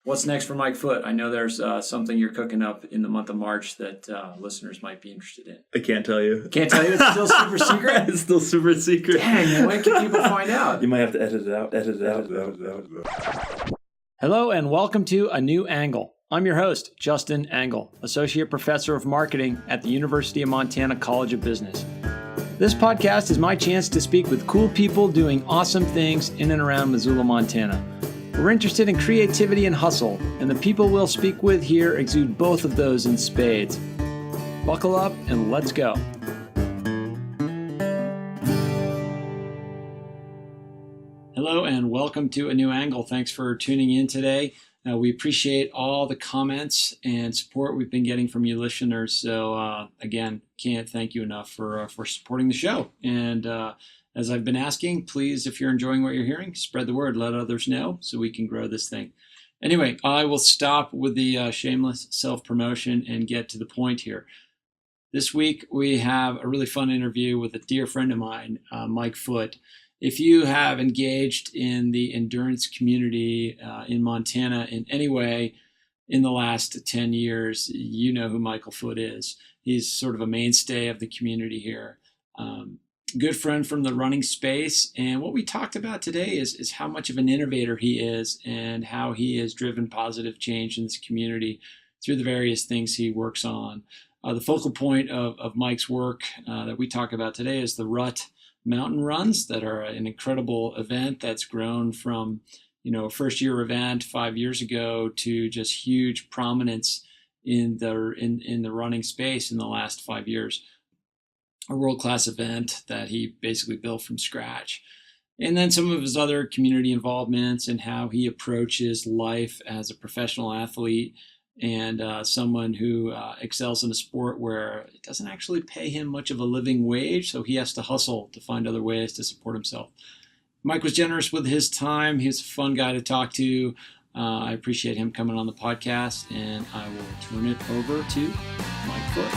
What's next for Mike Foote? I know there's something you're cooking up in the month of March that listeners might be interested in. I can't tell you. Can't tell you? It's still super secret? It's still super secret. Dang, when can people find out? You might have to edit it out. Hello and welcome to A New Angle. I'm your host, Justin Angle, Associate Professor of Marketing at the University of Montana College of Business. This podcast is my chance to speak with cool people doing awesome things in and around Missoula, Montana. We're interested in creativity and hustle, and the people we'll speak with here exude both of those in spades. Buckle up and let's go. Hello and welcome to A New Angle. Thanks for tuning in today. We appreciate all the comments and support we've been getting from you listeners. So again, can't thank you enough for supporting the show. And as I've been asking, please, if you're enjoying what you're hearing, spread the word, let others know so we can grow this thing. Anyway, I will stop with the shameless self-promotion and get to the point here. This week, we have a really fun interview with a dear friend of mine, Mike Foote. If you have engaged in the endurance community in Montana in any way in the last 10 years, you know who Michael Foote is. He's sort of a mainstay of the community here. Good friend from the running space. And what we talked about today is how much of an innovator he is and how he has driven positive change in this community through the various things he works on. The focal point of Mike's work that we talk about today is the Rut Mountain Runs that are an incredible event that's grown from, a first-year event 5 years ago to just huge prominence in the running space in the last 5 years. A world-class event that he basically built from scratch. And then some of his other community involvements and how he approaches life as a professional athlete and someone who excels in a sport where it doesn't actually pay him much of a living wage, so he has to hustle to find other ways to support himself. Mike was generous with his time. He was a fun guy to talk to. I appreciate him coming on the podcast, and I will turn it over to Mike Foote.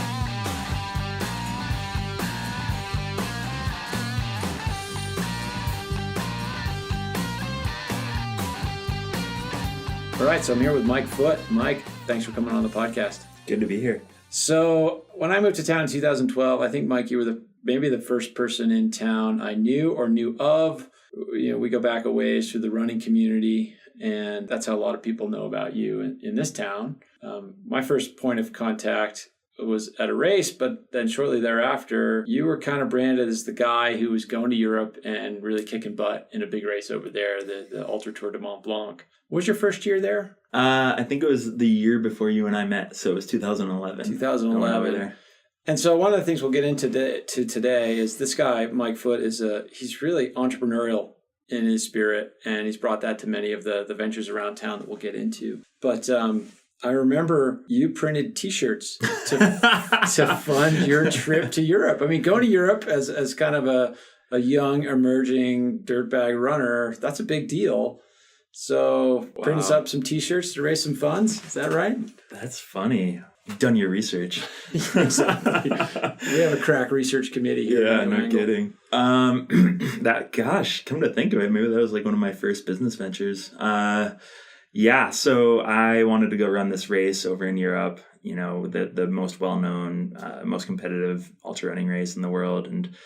All right, so I'm here with Mike Foote. Mike, thanks for coming on the podcast. Good to be here. So when I moved to town in 2012, I think, Mike, you were maybe the first person in town I knew or knew of. We go back a ways through the running community, and that's how a lot of people know about you in this town. My first point of contact was at a race, but then shortly thereafter, you were kind of branded as the guy who was going to Europe and really kicking butt in a big race over there, the Ultra Tour de Mont Blanc. What was your first year there? I think it was the year before you and I met, so it was 2011. 2011. And so one of the things we'll get into today is this guy, Mike Foote, he's really entrepreneurial in his spirit, and he's brought that to many of the ventures around town that we'll get into. But I remember you printed T-shirts to fund your trip to Europe. I mean, going to Europe as kind of a young, emerging dirtbag runner, that's a big deal. So print us up some T-shirts to raise some funds. Is that right? That's funny. You've done your research. Exactly. We have a crack research committee here. Yeah, no kidding. Come to think of it, maybe that was like one of my first business ventures. So I wanted to go run this race over in Europe, the most well-known, most competitive ultra running race in the world, and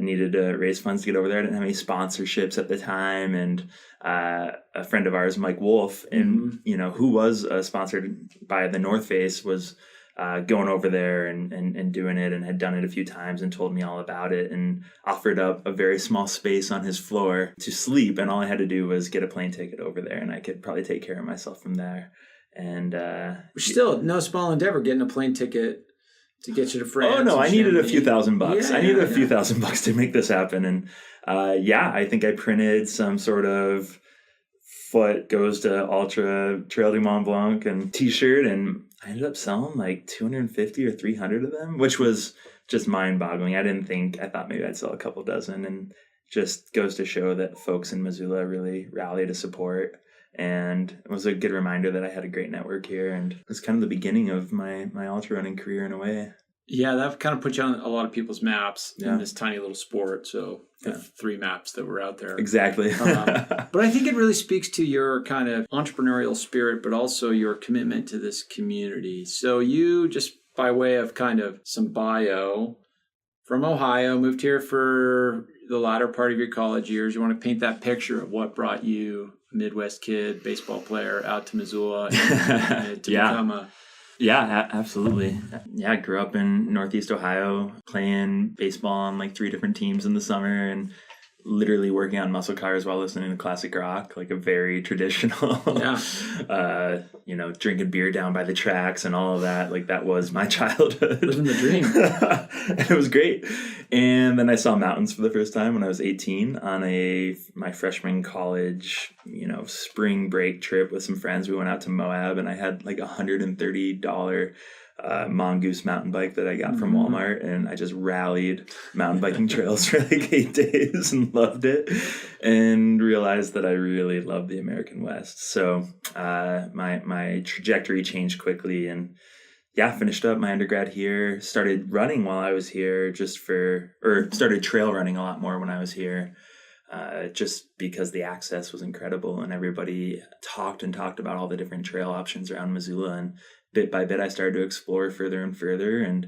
needed to raise funds to get over there. I didn't have any sponsorships at the time, and a friend of ours, Mike Wolf, and who was sponsored by the North Face, was going over there and doing it, and had done it a few times, and told me all about it, and offered up a very small space on his floor to sleep, and all I had to do was get a plane ticket over there, and I could probably take care of myself from there. And still no small endeavor getting a plane ticket to get you to France. Oh no, I needed a few $1,000. Yeah, I needed a few $1,000 to make this happen. And I think I printed some sort of Foote goes to Ultra Trail du Mont Blanc and T-shirt, and I ended up selling like 250 or 300 of them, which was just mind-boggling. I thought maybe I'd sell a couple dozen, and just goes to show that folks in Missoula really rally to support. And it was a good reminder that I had a great network here, and it was kind of the beginning of my ultra running career in a way. Yeah, that kind of put you on a lot of people's maps Yeah. in this tiny little sport. So the 3 maps that were out there. Exactly. But I think it really speaks to your kind of entrepreneurial spirit, but also your commitment to this community. So you, just by way of kind of some bio, from Ohio, moved here for the latter part of your college years. You want to paint that picture of what brought you, a Midwest kid, baseball player, out to Missoula and to become a... Yeah, absolutely. Yeah, I grew up in Northeast Ohio playing baseball on like 3 different teams in the summer and literally working on muscle cars while listening to classic rock, like a very traditional, drinking beer down by the tracks and all of that. Like that was my childhood. Living the dream. And it was great. And then I saw mountains for the first time when I was 18 on my freshman college, spring break trip with some friends. We went out to Moab and I had like $130 mongoose mountain bike that I got from Walmart, and I just rallied mountain biking trails for like 8 days and loved it and realized that I really love the American West. So my trajectory changed quickly, and finished up my undergrad here, started running while I was here started trail running a lot more when I was here. Just because the access was incredible and everybody talked about all the different trail options around Missoula, and bit by bit I started to explore further and further and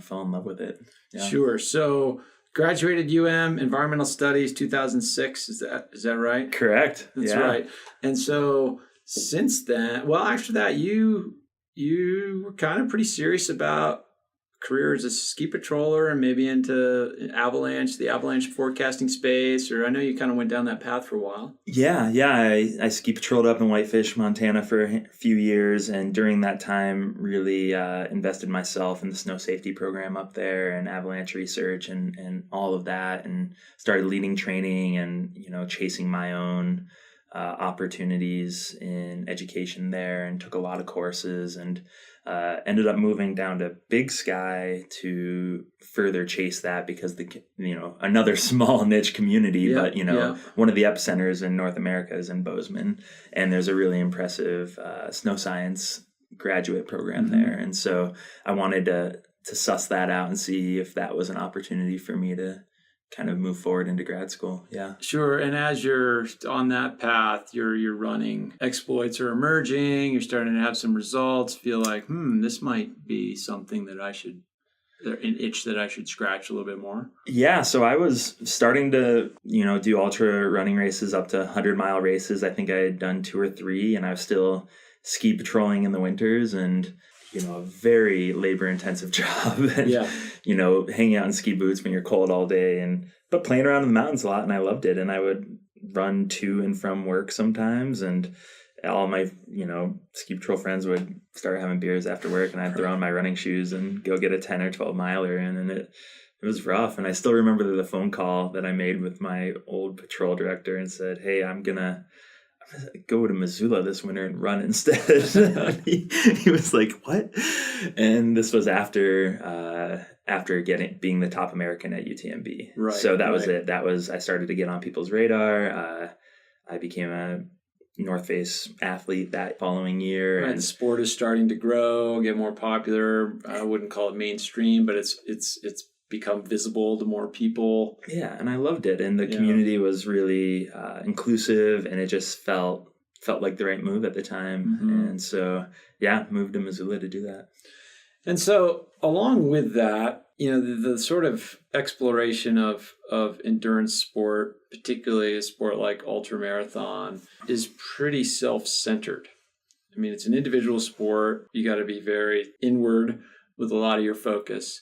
fell in love with it. Yeah. Sure. So graduated Environmental Studies 2006, is that right? Correct. That's right. And so since then, after that you were kind of pretty serious about career as a ski patroller and maybe into the avalanche forecasting space, or I know you kind of went down that path for a while. Yeah. I ski patrolled up in Whitefish, Montana for a few years, and during that time really invested myself in the snow safety program up there and avalanche research and all of that, and started leading training and chasing my own opportunities in education there, and took a lot of courses, and ended up moving down to Big Sky to further chase that, because another small niche community, but one of the epicenters in North America is in Bozeman, and there's a really impressive snow science graduate program there, and so I wanted to suss that out and see if that was an opportunity for me to kind of move forward into grad school. Yeah. Sure. And as you're on that path, you're running, exploits are emerging, you're starting to have some results, feel like, this might be something that an itch that I should scratch a little bit more. Yeah. So I was starting to, do ultra running races up to 100-mile races. I think I had done 2 or 3, and I was still ski patrolling in the winters, and a very labor-intensive job, and hanging out in ski boots when you're cold all day, but playing around in the mountains a lot, and I loved it. And I would run to and from work sometimes, and all my ski patrol friends would start having beers after work, and I'd throw on my running shoes and go get a 10 or 12 miler in, and it was rough. And I still remember the phone call that I made with my old patrol director and said, "Hey, I'm gonna go to Missoula this winter and run instead." he was like, "What?" And this was after being the top American at UTMB. Right. So that was it. I started to get on people's radar. I became a North Face athlete that following year. Right. And sport is starting to grow, get more popular. I wouldn't call it mainstream, but it's become visible to more people. Yeah, and I loved it, and the community was really inclusive, and it just felt like the right move at the time. And so moved to Missoula to do that. And so along with that, the sort of exploration of endurance sport, particularly a sport like ultramarathon, is pretty self-centered. I mean, it's an individual sport. You got to be very inward with a lot of your focus.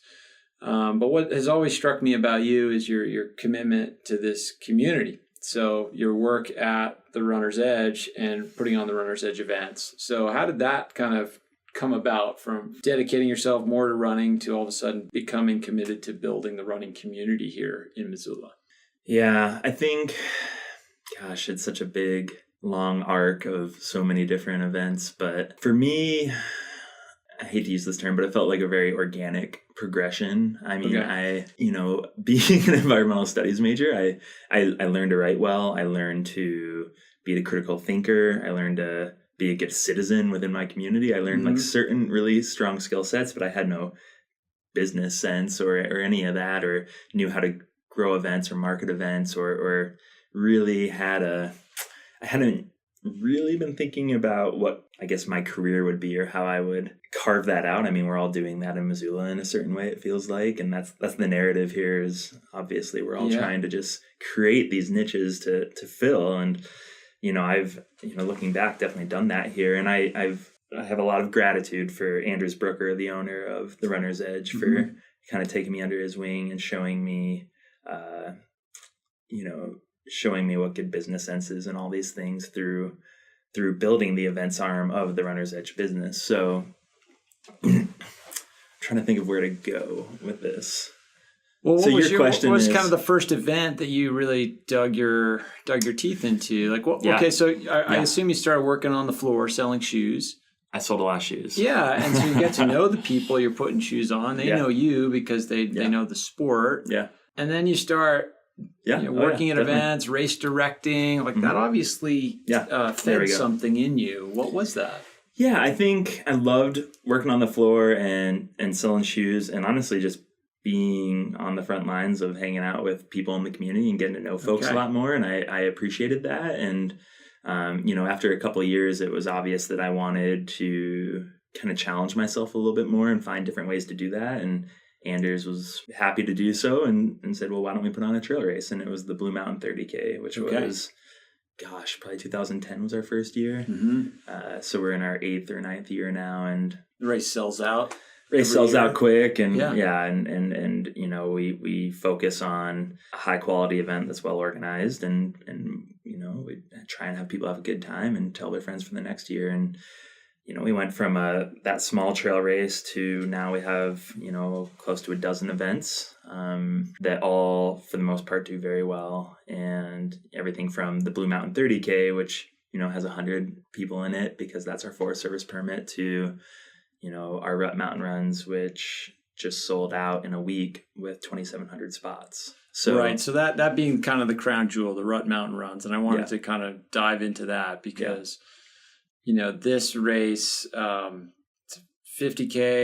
But what has always struck me about you is your commitment to this community. So your work at the Runner's Edge and putting on the Runner's Edge events. So how did that kind of come about, from dedicating yourself more to running to all of a sudden becoming committed to building the running community here in Missoula? Yeah, I think, gosh, it's such a big, long arc of so many different events. But for me, I hate to use this term, but it felt like a very organic progression. I mean, okay. Being an environmental studies major, I learned to write well. I learned to be a critical thinker. I learned to be a good citizen within my community. I learned like certain really strong skill sets, but I had no business sense or any of that, or knew how to grow events or market events, or really I hadn't really been thinking about what I guess my career would be or how I would carve that out. I mean, we're all doing that in Missoula in a certain way, it feels like. And that's the narrative here, is obviously we're all trying to just create these niches to fill. And, I've, looking back, definitely done that here. And I have a lot of gratitude for Andrews Brooker, the owner of the Runner's Edge, for kind of taking me under his wing and showing me what good business sense is and all these things through building the events arm of the Runner's Edge business. So I'm trying to think of where to go with this. Well, what was kind of the first event that you really dug your teeth into? Like, okay, so I assume you started working on the floor selling shoes. I sold a lot of shoes. Yeah, and so you get to know the people you're putting shoes on. They know you because they know the sport. Yeah. And then you start working at events, race directing. Like that obviously fed something in you. What was that? Yeah, I think I loved working on the floor and selling shoes, and honestly just being on the front lines of hanging out with people in the community and getting to know folks a lot more. And I appreciated that. And, after a couple of years, it was obvious that I wanted to kind of challenge myself a little bit more and find different ways to do that. And Anders was happy to do so and said, well, why don't we put on a trail race? And it was the Blue Mountain 30K, which was, probably 2010 was our first year. Mm-hmm. So we're in our 8th or 9th year now. And the race sells out. Out quick, and we focus on a high quality event that's well organized, and we try and have people have a good time and tell their friends for the next year. And we went from that small trail race to now we have close to a dozen events that all for the most part do very well, and everything from the Blue Mountain 30K, which has 100 people in it because that's our Forest Service permit, to our Rut Mountain Runs, which just sold out in a week with 2,700 spots. So that being kind of the crown jewel, the Rut Mountain Runs, and I wanted to kind of dive into that because this race, 50K,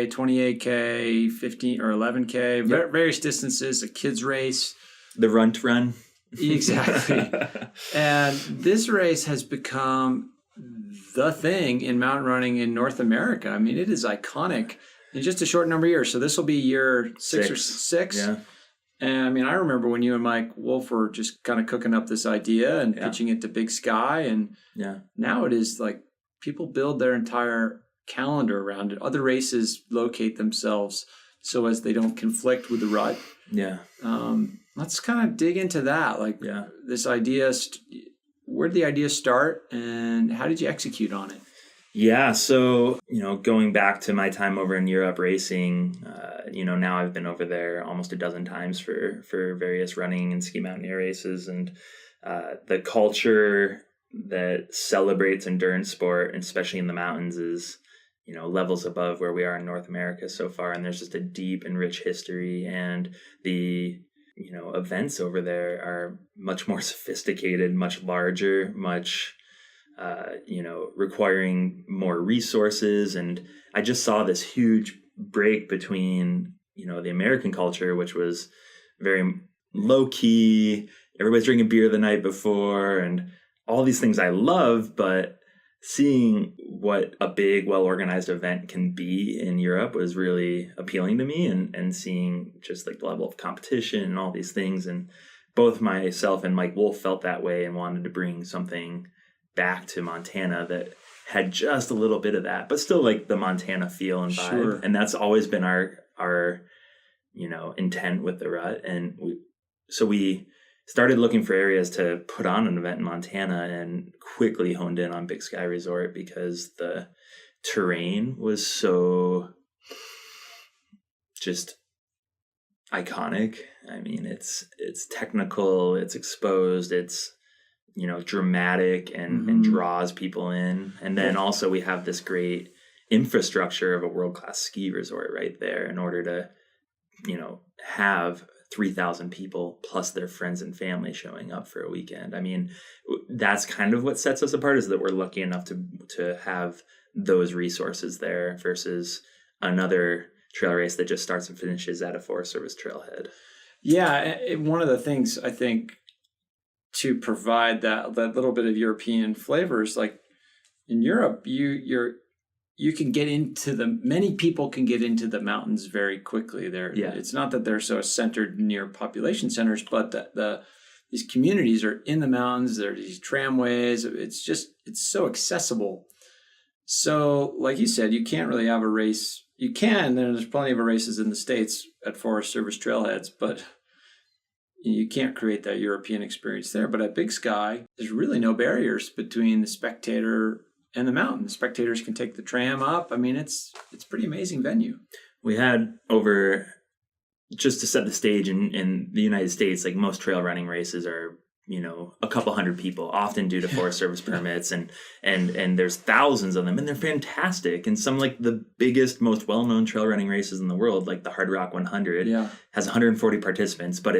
28K, 15 or 11K, various distances, a kids race, the Runt Run. Exactly. And this race has become the thing in mountain running in North America. I mean, it is iconic in just a short number of years. So this will be year six or six. Yeah. And I mean, I remember when you and Mike Wolf were just kind of cooking up this idea and pitching it to Big Sky. And now it is like people build their entire calendar around it. Other races locate themselves so as they don't conflict with the rut. Yeah. Let's kind of dig into that. Like this idea, where did the idea start and how did you execute on it? Yeah. So, going back to my time over in Europe racing, now I've been over there almost a dozen times for various running and ski mountaineer races. And the culture that celebrates endurance sport, especially in the mountains, is, levels above where we are in North America so far. And there's just a deep and rich history, and the events over there are much more sophisticated, much larger, much, requiring more resources. And I just saw this huge break between, the American culture, which was very low key, everybody's drinking beer the night before, and all these things I love, but seeing what a big, well-organized event can be in Europe was really appealing to me, and seeing just like the level of competition and all these things. And both myself and Mike Wolf felt that way and wanted to bring something back to Montana that had just a little bit of that, but still like the Montana feel and vibe. Sure. And that's always been our intent with the Rut. And we started looking for areas to put on an event in Montana, and quickly honed in on Big Sky Resort because the terrain was so just iconic. I mean, it's technical, it's exposed, it's, dramatic and draws people in. And then also we have this great infrastructure of a world-class ski resort right there in order to, have 3,000 people plus their friends and family showing up for a weekend. I mean, that's kind of what sets us apart, is that we're lucky enough to have those resources there versus another trail race that just starts and finishes at a Forest Service trailhead. Yeah, one of the things I think to provide that little bit of European flavors, like in Europe, you can get into many people can get into the mountains very quickly. It's not that they're so centered near population centers, but these communities are in the mountains. There are these tramways. It's so accessible. So, like you said, you can't really have a race. You can. There's plenty of races in the States at Forest Service trailheads, but you can't create that European experience there. But at Big Sky, there's really no barriers between the spectator and the mountain. The spectators can take the tram up. I mean, it's a pretty amazing venue. We had just to set the stage in the United States, like most trail running races are, a couple hundred people, often due to Forest Service permits, and there's thousands of them, and they're fantastic. And some like the biggest, most well-known trail running races in the world, like the Hard Rock 100, has 140 participants, but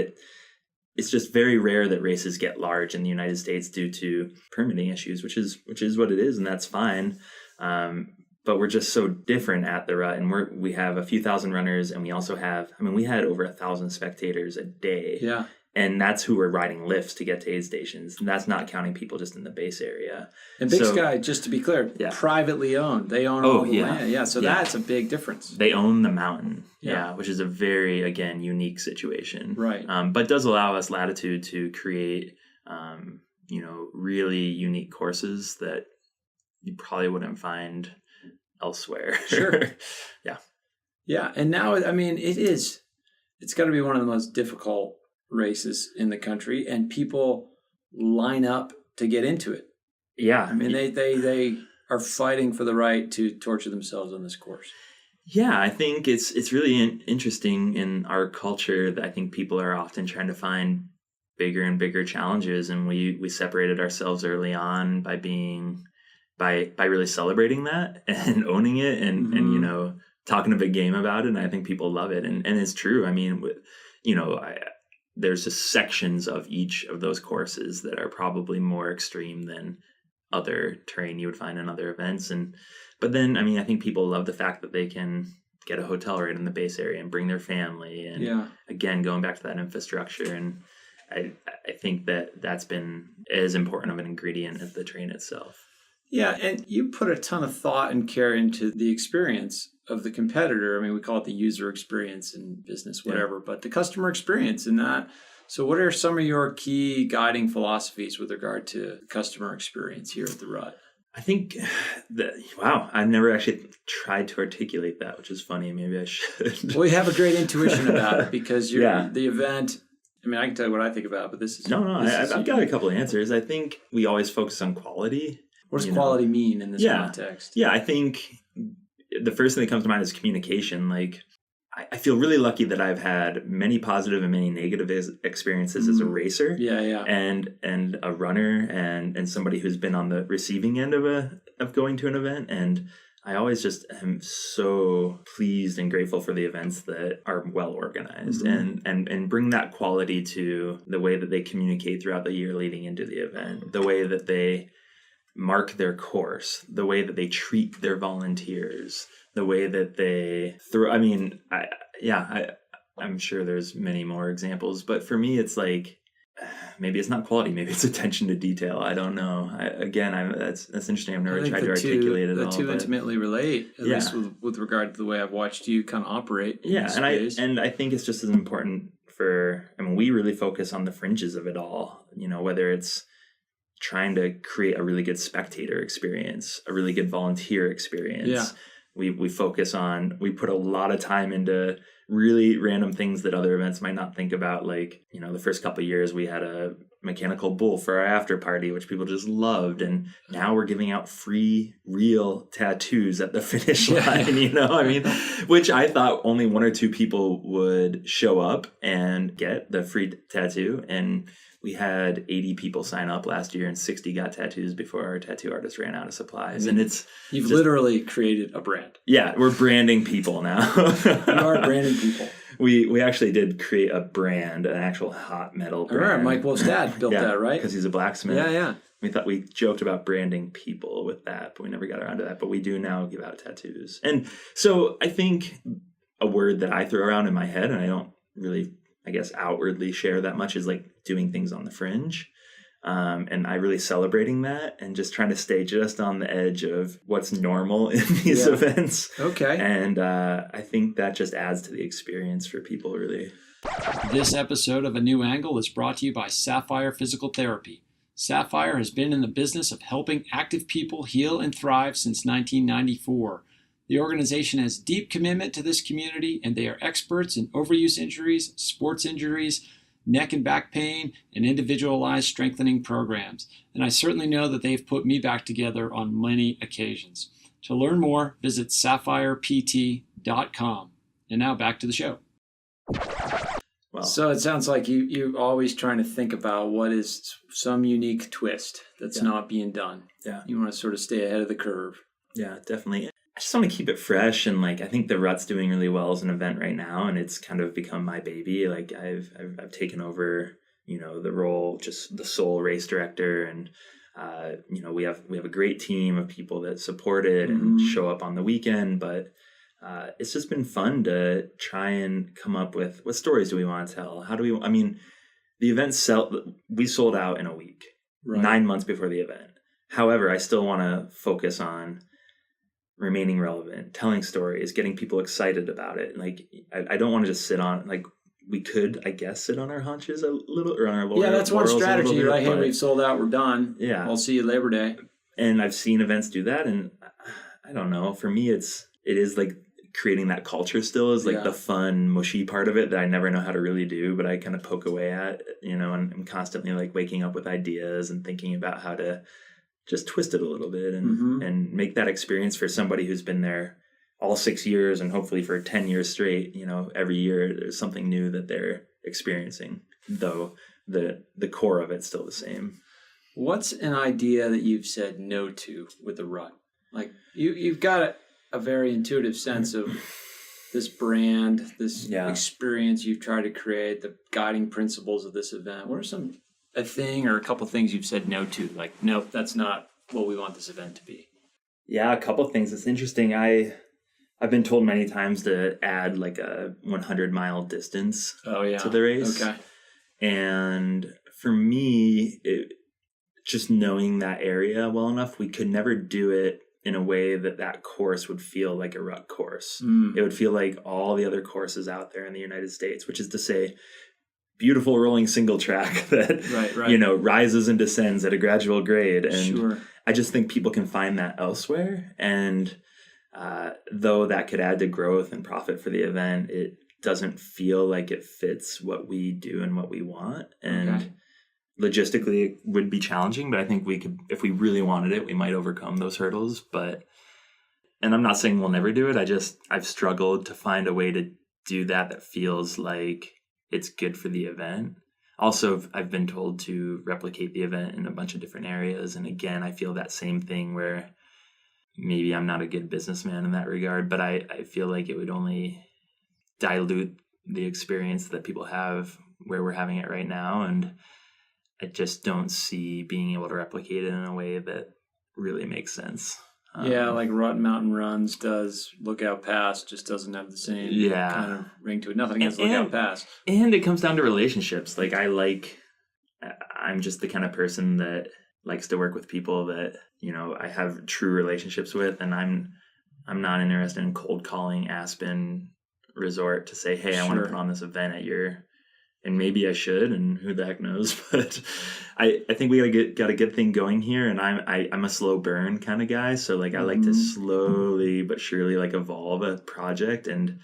it's just very rare that races get large in the United States due to permitting issues, which is what it is, and that's fine. But we're just so different at the Rut, and we have a few thousand runners, and we also have, we had over 1,000 spectators a day. Yeah. And that's who were riding lifts to get to aid stations. And that's not counting people just in the base area. And Big Sky, just to be clear, privately owned. They own all the land. Yeah, so that's a big difference. They own the mountain, which is a very, again, unique situation. Right. But does allow us latitude to create, really unique courses that you probably wouldn't find elsewhere. Sure. Yeah. Yeah, and now, it's got to be one of the most difficult races in the country, and people line up to get into it. Yeah. They are fighting for the right to torture themselves on this course. Yeah, I think it's really interesting in our culture that I think people are often trying to find bigger and bigger challenges, and we separated ourselves early on by really celebrating that and owning it and talking a big game about it, and I think people love it, and it's true. There's just sections of each of those courses that are probably more extreme than other terrain you would find in other events. But then, I think people love the fact that they can get a hotel right in the base area and bring their family. And again, going back to that infrastructure. And I think that's been as important of an ingredient as the terrain itself. Yeah, and you put a ton of thought and care into the experience of the competitor. We call it the user experience in business, whatever, but the customer experience in that. So what are some of your key guiding philosophies with regard to customer experience here at the Rut? I think I've never actually tried to articulate that, which is funny. Maybe I should. Well, you have a great intuition about it because you're the event. I can tell you what I think about it, but this is... I've got a couple of answers. I think we always focus on quality. What does quality mean in this context? Yeah, I think the first thing that comes to mind is communication. Like, I feel really lucky that I've had many positive and many negative experiences as a racer. And a runner and somebody who's been on the receiving end of going to an event. And I always just am so pleased and grateful for the events that are well organized and bring that quality to the way that they communicate throughout the year leading into the event, the way that they mark their course, the way that they treat their volunteers, the way that they throw. I'm sure there's many more examples, but for me, it's like, maybe it's not quality, maybe it's attention to detail. I don't know. That's interesting. I've never tried to articulate it all. The two intimately relate, at least with regard to the way I've watched you kind of operate. Yeah, and I think it's just as important we really focus on the fringes of it all. Whether it's trying to create a really good spectator experience, a really good volunteer experience. Yeah. We focus on, we put a lot of time into really random things that other events might not think about. Like, the first couple of years we had a mechanical bull for our after party, which people just loved. And now we're giving out free real tattoos at the finish line, which I thought only one or two people would show up and get the free tattoo. And we had 80 people sign up last year and 60 got tattoos before our tattoo artist ran out of supplies. And you've literally created a brand. Yeah, we're branding people now. You are branding people. We actually did create a brand, an actual hot metal brand. All right, Mike Wolf's dad built that, right? Because he's a blacksmith. Yeah. We joked about branding people with that, but we never got around to that. But we do now give out tattoos. And so I think a word that I throw around in my head, and I don't really, I guess, outwardly share that much, is like doing things on the fringe. And I really celebrating that and just trying to stay just on the edge of what's normal in these events. Okay. And I think that just adds to the experience for people, really. This episode of A New Angle is brought to you by Sapphire Physical Therapy. Sapphire has been in the business of helping active people heal and thrive since 1994. The organization has deep commitment to this community, and they are experts in overuse injuries, sports injuries, neck and back pain, and individualized strengthening programs. And I certainly know that they've put me back together on many occasions. To learn more, visit sapphirept.com. And now back to the show. Well, so it sounds like you're always trying to think about what is some unique twist that's not being done. Yeah. You want to sort of stay ahead of the curve. Yeah, definitely. I just want to keep it fresh, and like I think the Rut's doing really well as an event right now, and it's kind of become my baby. Like I've taken over, the role, just the sole race director, and we have a great team of people that support it and show up on the weekend. But it's just been fun to try and come up with what stories do we want to tell? How do we? I mean, the event we sold out in a week, 9 months before the event. However, I still want to focus on remaining relevant, telling stories, getting people excited about it. Like, I don't want to just sit on, like, we could, I guess, sit on our haunches a little, or on our laurels. Yeah, that's one strategy, bit, right? Hey, we've sold out, we're done. Yeah. I'll see you Labor Day. And I've seen events do that, and I don't know. For me, it is like creating that culture still is like the fun, mushy part of it that I never know how to really do, but I kind of poke away at, and I'm constantly like waking up with ideas and thinking about how to just twist it a little bit and make that experience for somebody who's been there all 6 years and hopefully for 10 years straight. Every year there's something new that they're experiencing, though the core of it's still the same. What's an idea that you've said no to with the Rut? Like you've got a very intuitive sense of this brand, this experience you've tried to create, the guiding principles of this event. What are a thing or a couple things you've said no to? Like, nope, that's not what we want this event to be. Yeah, a couple things. It's interesting. I've been told many times to add like a 100-mile distance to the race. Okay. And for me, just knowing that area well enough, we could never do it in a way that course would feel like a Rut course. It would feel like all the other courses out there in the United States, which is to say, beautiful rolling single track that rises and descends at a gradual grade, and I just think people can find that elsewhere, and though that could add to growth and profit for the event, it doesn't feel like it fits what we do and what we want. And logistically it would be challenging, but I think we could, if we really wanted it, we might overcome those hurdles. And I'm not saying we'll never do it, I've struggled to find a way to do that feels like it's good for the event. Also, I've been told to replicate the event in a bunch of different areas. And again, I feel that same thing where maybe I'm not a good businessman in that regard, but I feel like it would only dilute the experience that people have where we're having it right now. And I just don't see being able to replicate it in a way that really makes sense. Like Rut Mountain Runs does. Lookout Pass just doesn't have the same kind of ring to it. Nothing against Lookout Pass. And it comes down to relationships. Like I'm just the kind of person that likes to work with people that, I have true relationships with, and I'm not interested in cold calling Aspen Resort to say, hey, I want to put on this event at your, and maybe I should, and who the heck knows, but I think we got a good thing going here, and I'm a slow burn kind of guy, so like I like to slowly but surely like evolve a project, and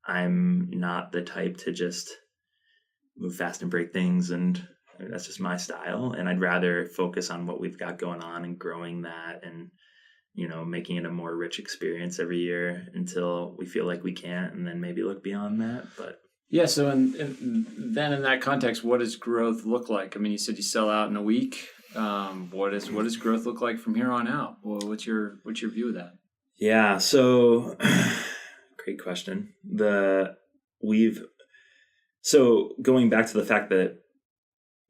I'm not the type to just move fast and break things, and that's just my style, and I'd rather focus on what we've got going on and growing that, and making it a more rich experience every year until we feel like we can't, and then maybe look beyond that. But yeah, so then in that context, what does growth look like? I mean, you said you sell out in a week. What does growth look like from here on out? Well, what's your view of that? Yeah, so great question. So going back to the fact that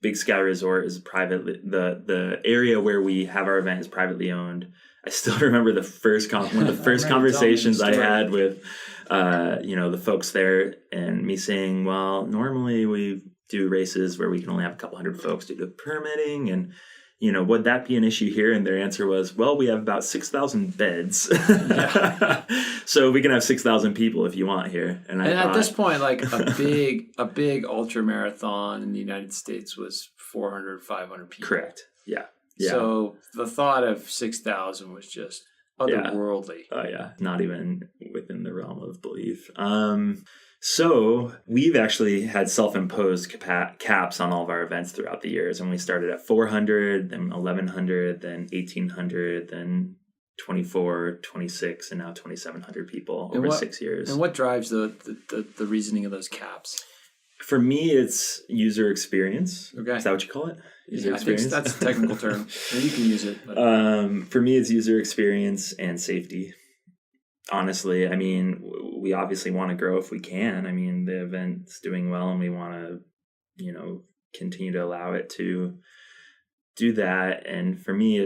Big Sky Resort is privately, the area where we have our event is privately owned. I still remember one of the first conversations I had with the folks there and me saying, well, normally we do races where we can only have a couple hundred folks due to permitting, and would that be an issue here? And their answer was, well, we have about 6,000 beds. So we can have 6,000 people if you want here. And at this point, like a big ultra marathon in the United States was 400, 500 people. Correct. Yeah. So the thought of 6,000 was just otherworldly. Oh yeah. Not even within the realm of belief. So we've actually had self-imposed caps on all of our events throughout the years. And we started at 400, then 1,100, then 1,800, then 24, 26, and now 2,700 people over 6 years. And what drives the reasoning of those caps? For me, it's user experience. Okay. Is that what you call it? User experience? I think that's a technical term. You can use it. But. For me, it's user experience and safety. Honestly, I mean, we obviously want to grow if we can. I mean, the event's doing well and we want to, continue to allow it to do that. And for me,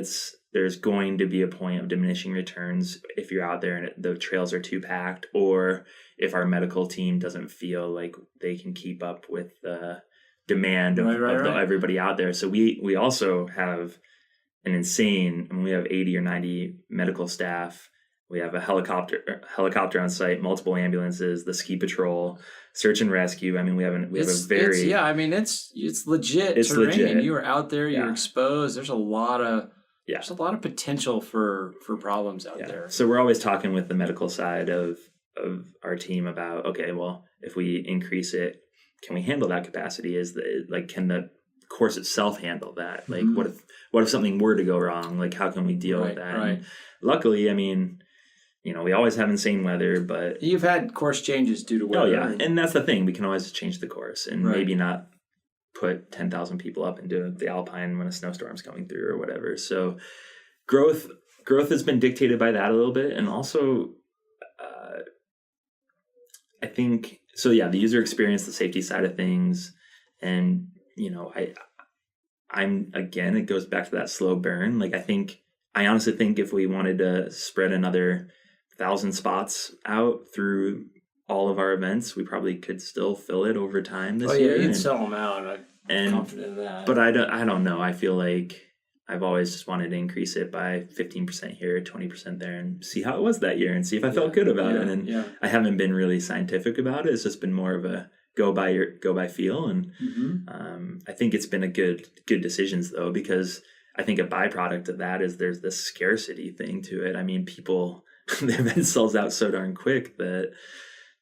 there's going to be a point of diminishing returns if you're out there and the trails are too packed, or if our medical team doesn't feel like they can keep up with the demand of everybody out there. So we also have we have 80 or 90 medical staff. We have a helicopter on site, multiple ambulances, the ski patrol, search and rescue. I mean, we have a very it's legit. It's terrain. legit. You are out there. You're exposed. There's a lot of potential for problems out there. So we're always talking with the medical side of our team about, okay, well, if we increase it, can we handle that capacity? Can the course itself handle that? Like, what if something were to go wrong? Like, how can we deal with that? Right. And luckily, I mean, we always have insane weather, but you've had course changes due to weather. Oh yeah, and that's the thing. We can always change the course and maybe not put 10,000 people up into the Alpine when a snowstorm's coming through or whatever. So growth has been dictated by that a little bit, and also I think so. Yeah, the user experience, the safety side of things, and I'm again, it goes back to that slow burn. Like I honestly think if we wanted to spread another 1,000 spots out through all of our events, we probably could still fill it over time this year. You'd sell them out. I'm confident of that. But I don't know. I feel like I've always just wanted to increase it by 15% here, 20% there, and see how it was that year and see if I felt good about it. And I haven't been really scientific about it. It's just been more of a go by feel. And I think it's been a good decisions though, because I think a byproduct of that is there's this scarcity thing to it. I mean, the event sells out so darn quick that,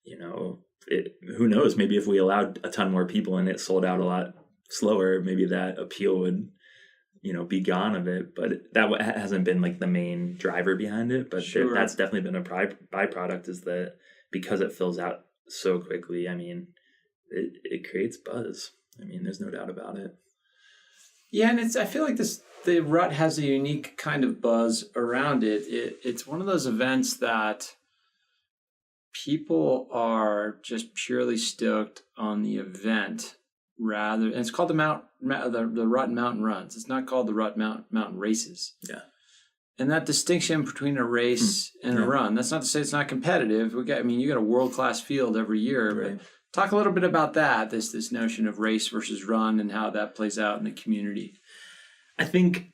who knows, maybe if we allowed a ton more people and it sold out a lot slower, maybe that appeal would, be gone of it. But that hasn't been like the main driver behind it. But that's definitely been a byproduct, is that because it fills out so quickly, I mean, it creates buzz. I mean, there's no doubt about it. Yeah, and I feel like the Rut has a unique kind of buzz around it. It's one of those events that people are just purely stoked on the event, and it's called the Rut Mountain Runs. It's not called the Rut Mountain Races. Yeah. And that distinction between a race and a run, that's not to say it's not competitive. You got a world-class field every year, but talk a little bit about that, this notion of race versus run and how that plays out in the community. I think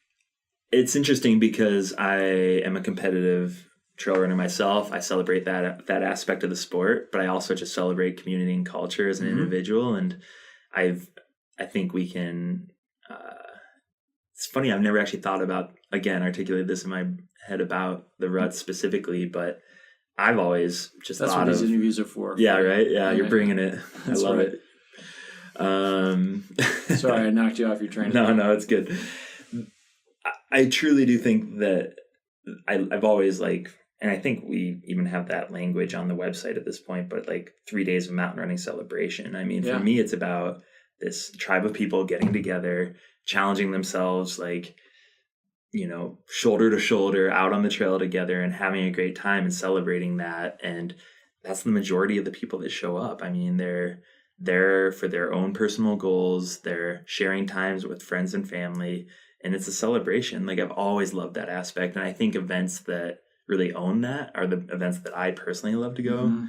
it's interesting because I am a competitive trail runner myself. I celebrate that aspect of the sport, but I also just celebrate community and culture as an individual. And I think we can, it's funny, I've never actually thought about, articulated this in my head about the Rut specifically, but I've always just That's thought what these interviews are for. Yeah, right? Yeah, you're bringing it. I love it. Sorry, I knocked you off your train. No, it's good. I truly do think that I've always and I think we even have that language on the website at this point, but 3 days of mountain running celebration. I mean, for me, it's about this tribe of people getting together, challenging themselves, shoulder to shoulder out on the trail together and having a great time and celebrating that. And that's the majority of the people that show up. I mean, they're there for their own personal goals. They're sharing times with friends and family, and it's a celebration. I've always loved that aspect. And I think events that really own that are the events that I personally love to go.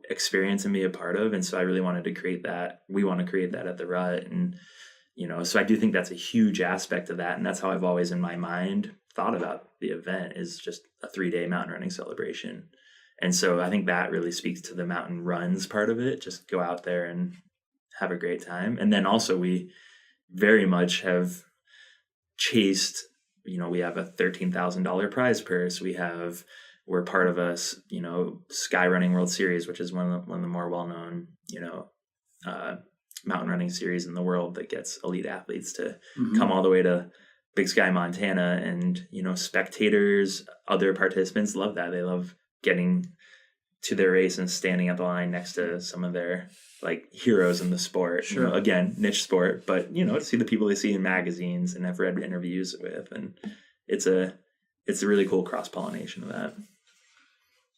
experience and be a part of. And so I really wanted to create that. We want to create that at the Rut. And, so I do think that's a huge aspect of that. And that's how I've always in my mind thought about the event, is just a 3-day mountain running celebration. And so I think that really speaks to the mountain runs part of it. Just go out there and have a great time. And then also we very much have chased, we have a $13,000 prize purse. We're part of a, Sky Running World Series, which is one of the more well-known, mountain running series in the world that gets elite athletes to come all the way to Big Sky, Montana. And, spectators, other participants love that. They love getting to their race and standing at the line next to some of their heroes in the sport. Sure. Again, niche sport, but to see the people they see in magazines and have read interviews with, and it's a really cool cross-pollination of that.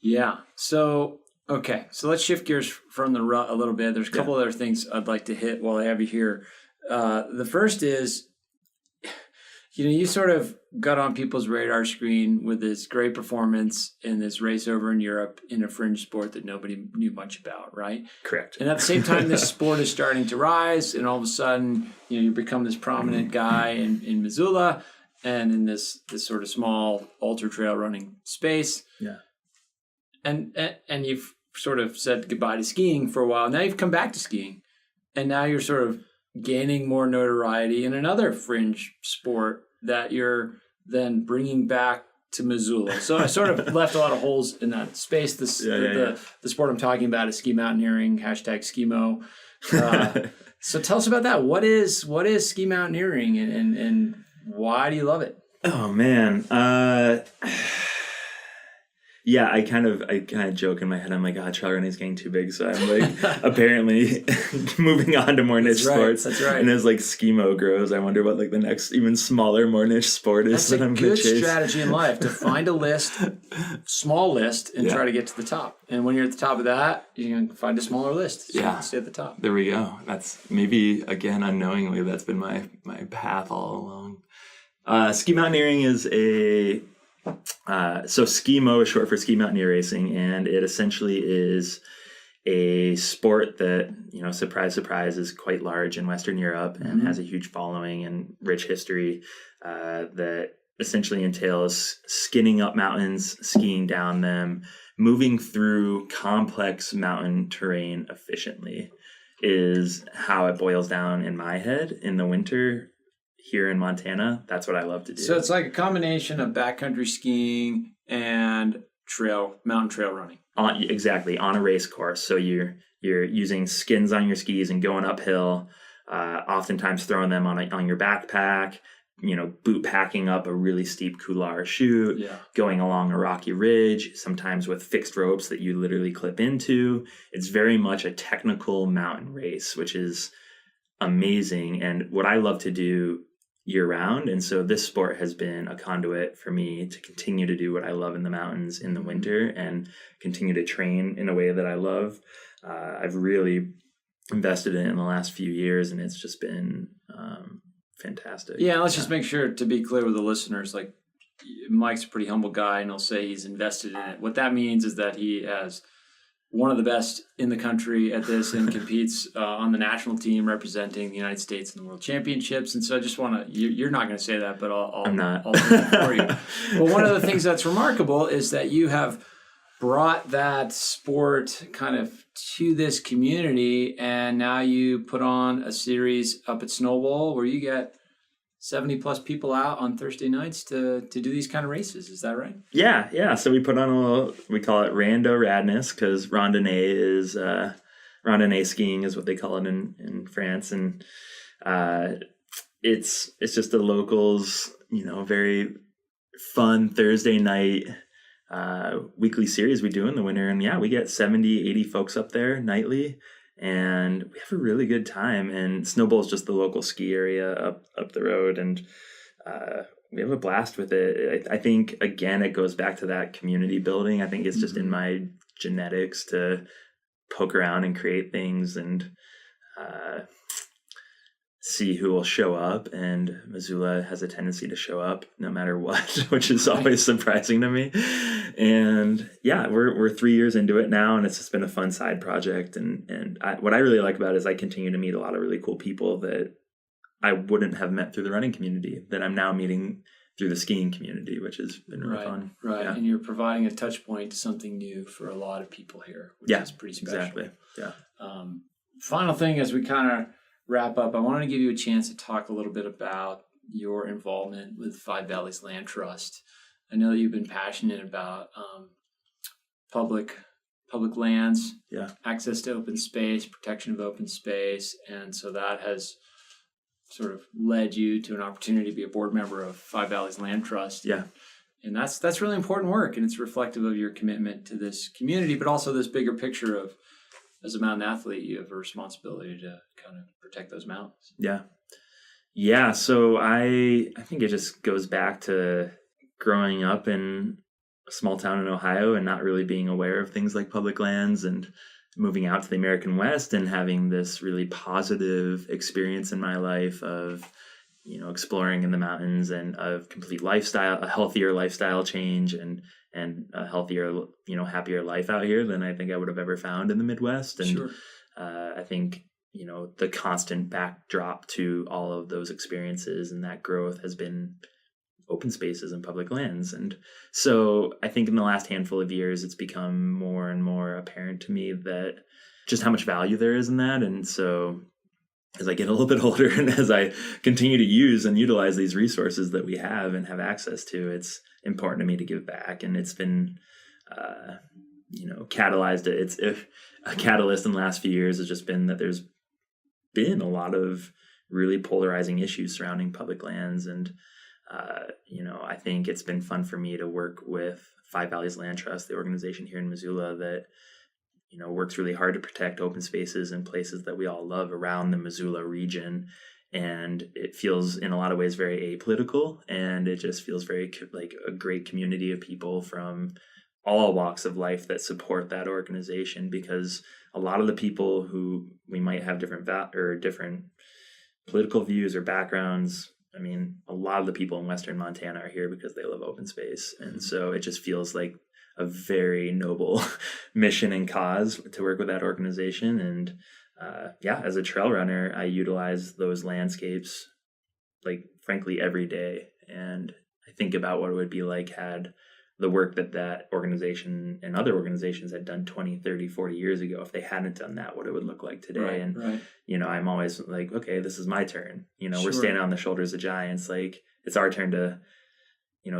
Yeah. So, okay. So let's shift gears from the Rut a little bit. There's a couple other things I'd like to hit while I have you here. The first is, you sort of got on people's radar screen with this great performance in this race over in Europe in a fringe sport that nobody knew much about, right? Correct. And at the same time, this sport is starting to rise, and all of a sudden, you become this prominent guy in Missoula and in this sort of small ultra trail running space. Yeah. And you've sort of said goodbye to skiing for a while. Now you've come back to skiing, and now you're sort of gaining more notoriety in another fringe sport that you're then bringing back to Missoula. So I sort of left a lot of holes in that space. The sport I'm talking about is ski-mountaineering, #skimo. So tell us about that. What is ski-mountaineering, and why do you love it? Oh, man. Yeah, I kind of joke in my head. I'm like, trail running is getting too big, so I'm apparently moving on to more niche sports. That's right. And as skimo grows, I wonder what the next even smaller, more niche sport is that I'm going to chase. That's a good strategy in life, to find a small list, and try to get to the top. And when you're at the top of that, you can find a smaller list. So you can stay at the top. There we go. That's maybe, again, unknowingly, that's been my path all along. Ski mountaineering is so skimo is short for ski mountaineer racing, and it essentially is a sport that, surprise, surprise, is quite large in Western Europe and has a huge following and rich history that essentially entails skinning up mountains, skiing down them, moving through complex mountain terrain efficiently is how it boils down in my head in the winter. Here in Montana, that's what I love to do. So it's like a combination of backcountry skiing and mountain trail running. Exactly, on a race course. So you're using skins on your skis and going uphill, oftentimes throwing them on your backpack, boot packing up a really steep couloir chute, going along a rocky ridge, sometimes with fixed ropes that you literally clip into. It's very much a technical mountain race, which is amazing and what I love to do year round. And so this sport has been a conduit for me to continue to do what I love in the mountains in the winter and continue to train in a way that I love. I've really invested in it in the last few years, and it's just been fantastic. Yeah, let's just make sure to be clear with the listeners, Mike's a pretty humble guy, and he'll say he's invested in it. What that means is that he has one of the best in the country at this and competes on the national team representing the United States in the World Championships. And so I just want to, you're not going to say that, but I'm not. I'll say it for you. But one of the things that's remarkable is that you have brought that sport kind of to this community, and now you put on a series up at Snowball where you get 70 plus people out on Thursday nights to do these kind of races. Is that right? Yeah. So we put on we call it Rando Radness, because randonnée is, randonnée skiing is what they call it in France. And it's just the locals, very fun Thursday night weekly series we do in the winter. And we get 70, 80 folks up there nightly. And we have a really good time. And Snowball is just the local ski area up the road, and we have a blast with it. I think, again, it goes back to that community building. I think it's just in my genetics to poke around and create things. And see who will show up, and Missoula has a tendency to show up no matter what, which is always surprising to me. And yeah, we're 3 years into it now, and it's just been a fun side project. And what I really like about it is I continue to meet a lot of really cool people that I wouldn't have met through the running community that I'm now meeting through the skiing community, which has been really fun. Right. Yeah. And you're providing a touch point to something new for a lot of people here, which is pretty special. Exactly. Yeah. Final thing as we kind of wrap up, I wanted to give you a chance to talk a little bit about your involvement with Five Valleys Land Trust. I know that you've been passionate about public lands, access to open space, protection of open space, and so that has sort of led you to an opportunity to be a board member of Five Valleys Land Trust. Yeah. And that's really important work, and it's reflective of your commitment to this community, but also this bigger picture of, as a mountain athlete, you have a responsibility to kind of protect those mountains. Yeah. Yeah. So I think it just goes back to growing up in a small town in Ohio and not really being aware of things like public lands, and moving out to the American West and having this really positive experience in my life of, exploring in the mountains and of complete lifestyle, a healthier lifestyle change, and a healthier, happier life out here than I think I would have ever found in the Midwest. And I think, the constant backdrop to all of those experiences and that growth has been open spaces and public lands. And so I think in the last handful of years, it's become more and more apparent to me that just how much value there is in that. And so as I get a little bit older and as I continue to use and utilize these resources that we have and have access to, it's important to me to give back. And it's been, catalyzed. It's a catalyst in the last few years has just been that there's been a lot of really polarizing issues surrounding public lands. And I think it's been fun for me to work with Five Valleys Land Trust, the organization here in Missoula that, works really hard to protect open spaces and places that we all love around the Missoula region. And it feels in a lot of ways very apolitical, and it just feels very like a great community of people from all walks of life that support that organization, because a lot of the people who we might have different political views or backgrounds, I mean, a lot of the people in Western Montana are here because they love open space. And so it just feels like a very noble mission and cause to work with that organization. And as a trail runner, I utilize those landscapes, like, frankly, every day. And I think about what it would be like had the work that organization and other organizations had done 20, 30, 40 years ago, if they hadn't done that, what it would look like today. I'm always like, okay, this is my turn. We're standing on the shoulders of giants. Like, it's our turn to,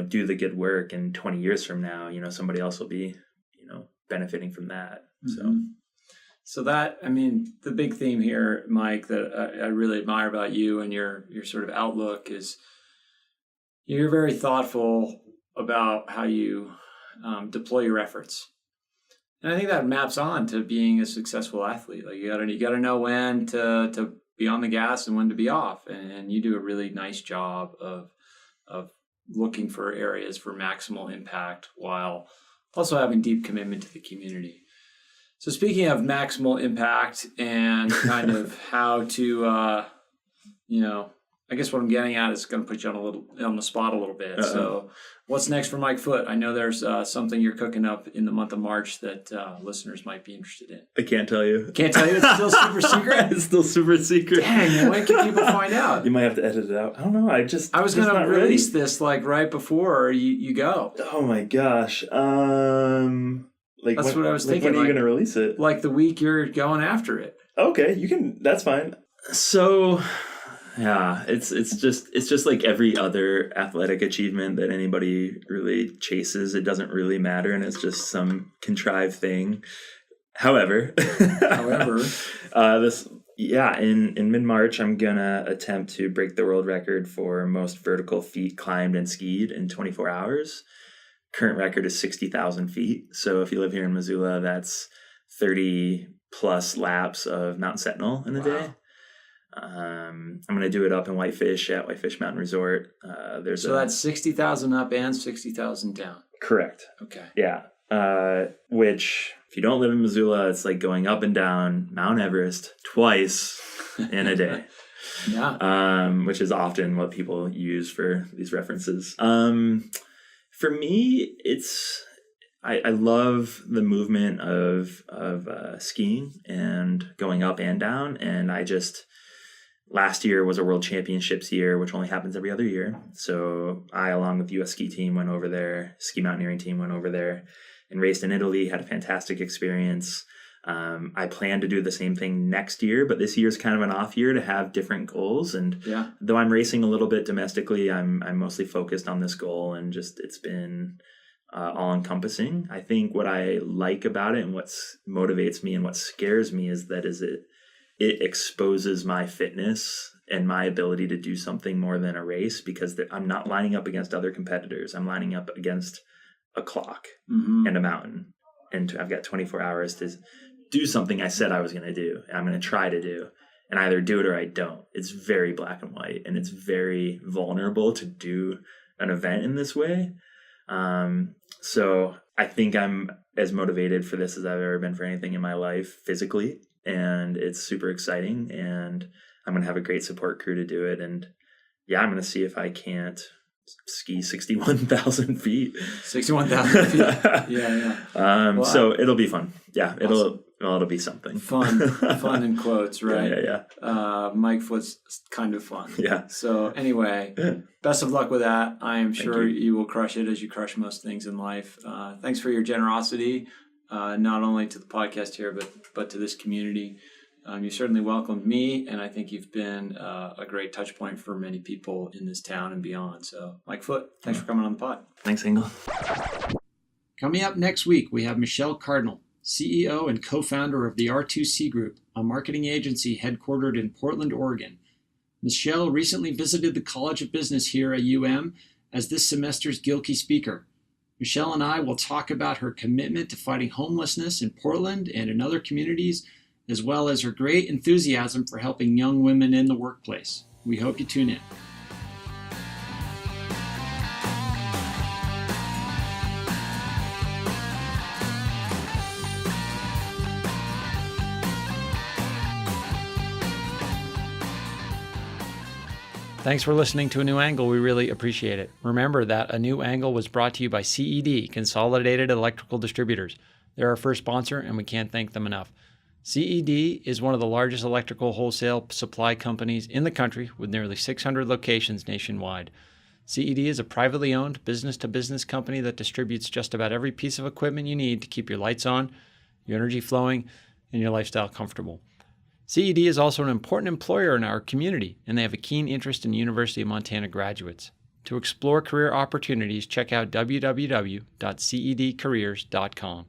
do the good work. And 20 years from now, somebody else will be, benefiting from that. Mm-hmm. So that, the big theme here, Mike, that I really admire about you and your sort of outlook is you're very thoughtful about how you deploy your efforts. And I think that maps on to being a successful athlete. Like, you gotta know when to be on the gas and when to be off. And you do a really nice job of looking for areas for maximal impact while also having deep commitment to the community. So speaking of maximal impact and kind of how to, I guess what I'm getting at is going to put you on the spot a little bit. Uh-oh. So what's next for Mike Foote? I know there's something you're cooking up in the month of March that listeners might be interested in. I can't tell you. Can't tell you? It's still super secret? It's still super secret. Dang, when can people find out? You might have to edit it out. I don't know. I was going to release this right before you go. Oh my gosh. That's what I was thinking. When are you going to release it? Like the week you're going after it. Okay, you can. That's fine. So, yeah, it's just like every other athletic achievement that anybody really chases. It doesn't really matter, and it's just some contrived thing. However, in mid-March, I'm gonna attempt to break the world record for most vertical feet climbed and skied in 24 hours. Current record is 60,000 feet. So if you live here in Missoula, that's 30 plus laps of Mount Sentinel in a day. I'm going to do it up in Whitefish at Whitefish Mountain Resort. That's 60,000 up and 60,000 down. Correct. Okay. Yeah. Which, if you don't live in Missoula, it's like going up and down Mount Everest twice in a day. which is often what people use for these references. For me, I love the movement of skiing and going up and down. And last year was a World Championships year, which only happens every other year. So I, along with the U.S. ski team, went over there. Ski-mountaineering team went over there and raced in Italy, had a fantastic experience. I plan to do the same thing next year, but this year is kind of an off year to have different goals. And though I'm racing a little bit domestically, I'm mostly focused on this goal, and it's been all encompassing. I think what I like about it and what motivates me and what scares me is it exposes my fitness and my ability to do something more than a race, because I'm not lining up against other competitors. I'm lining up against a clock and a mountain. And I've got 24 hours to do something I said I was going to do. And I'm going to try to do, and I either do it or I don't. It's very black and white, and it's very vulnerable to do an event in this way. So I think I'm as motivated for this as I've ever been for anything in my life physically. And it's super exciting, and I'm going to have a great support crew to do it. And I'm going to see if I can't ski 61,000 feet. 61,000 feet. Yeah. So it'll be fun. Yeah. It'll be something fun in quotes, right? Yeah. Mike Foote's kind of fun. Yeah. So anyway, best of luck with that. I am sure you will crush it, as you crush most things in life. Thanks for your generosity, not only to the podcast here, but to this community. You certainly welcomed me, and I think you've been a great touch point for many people in this town and beyond. So, Mike Foote, thanks for coming on the pod. Thanks, Engel. Coming up next week, we have Michelle Cardinal, CEO and co-founder of the R2C Group, a marketing agency headquartered in Portland, Oregon. Michelle recently visited the College of Business here at UM as this semester's Gilkey speaker. Michelle and I will talk about her commitment to fighting homelessness in Portland and in other communities, as well as her great enthusiasm for helping young women in the workplace. We hope you tune in. Thanks for listening to A New Angle. We really appreciate it. Remember that A New Angle was brought to you by CED, Consolidated Electrical Distributors. They're our first sponsor, and we can't thank them enough. CED is one of the largest electrical wholesale supply companies in the country, with nearly 600 locations nationwide. CED is a privately owned business-to-business company that distributes just about every piece of equipment you need to keep your lights on, your energy flowing, and your lifestyle comfortable. CED is also an important employer in our community, and they have a keen interest in University of Montana graduates. To explore career opportunities, check out www.cedcareers.com.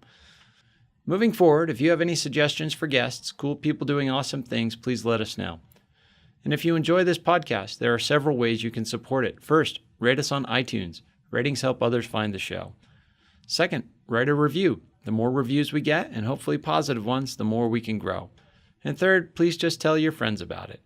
Moving forward, if you have any suggestions for guests, cool people doing awesome things, please let us know. And if you enjoy this podcast, there are several ways you can support it. First, rate us on iTunes. Ratings help others find the show. Second, write a review. The more reviews we get, and hopefully positive ones, the more we can grow. And third, please just tell your friends about it.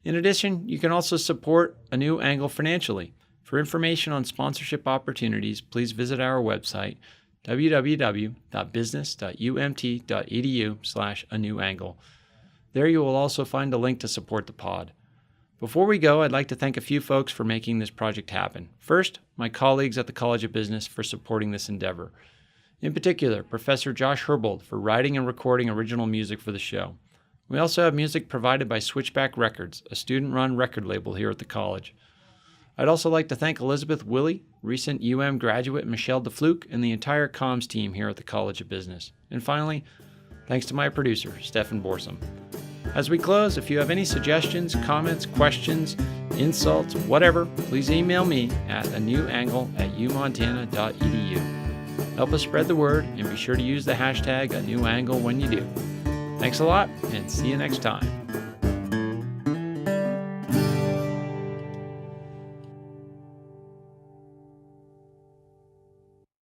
In addition, you can also support A New Angle financially. For information on sponsorship opportunities, please visit our website, www.business.umt.edu/anewangle. There you will also find a link to support the pod. Before we go, I'd like to thank a few folks for making this project happen. First, my colleagues at the College of Business for supporting this endeavor. In particular, Professor Josh Herbold for writing and recording original music for the show. We also have music provided by Switchback Records, a student-run record label here at the college. I'd also like to thank Elizabeth Willey, recent UM graduate Michelle DeFluke, and the entire comms team here at the College of Business. And finally, thanks to my producer, Stefan Borsum. As we close, if you have any suggestions, comments, questions, insults, whatever, please email me at anewangle@umontana.edu. Help us spread the word, and be sure to use the hashtag #anewangle when you do. Thanks a lot, and see you next time.